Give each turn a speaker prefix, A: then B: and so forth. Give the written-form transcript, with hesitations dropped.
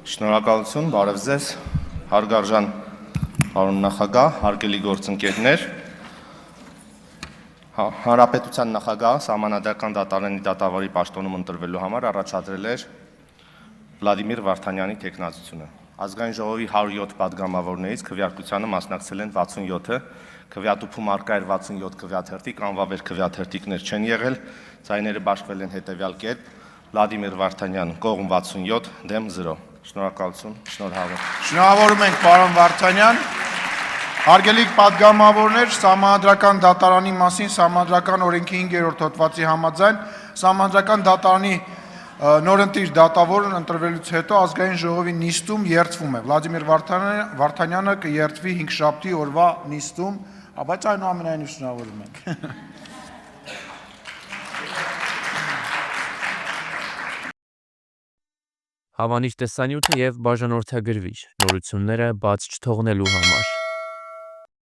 A: Շնորհակալություն, բարև ձեզ, հարգարժան պարոն նախագահ, հարգելի գործընկերներ, Հանրապետության նախագահ Սահմանադրական դատարանի դատավարի պաշտոնում ընտրվելու համար առաջադրել էր Վլադիմիր Վարդանյանի թեկնածությունը։ Ազգային ժողովի 107 պատգամավորներից քվեարկությանը մասնակցել են 67-ը, քվեատուփում առկա էր 67 քվեաթերթիկ, անվավեր քվեաթերթիկներ չեն եղել, ձայները բաշխվել են հետևյալ կերպ. Վլադիմիր Վարդանյան կողմ 67, դեմ 0։ Շնորհակալություն, շնորհավոր։
B: Շնորհավորում ենք պարոն Վարդանյան։ Հարգելի պատգամավորներ, Սահմանադրական դատարանի մասին Սահմանադրական օրենքի 5-րդ հոդվածի համաձայն Սահմանադրական դատարանի նորընտիր դատավորն ընտրվելուց հետո ազգային ժողովի նիստում երդվում է։ Վլադիմիր Վարդանյանը կերդվի 5-շաբթի օրվա նիստում, բայց այնուամենայնիվ շնորհավորում ենք։
C: Հավանիչ տեսանյութը և բաժանորդագրվիչ նորությունները բաց չթողնելու համար։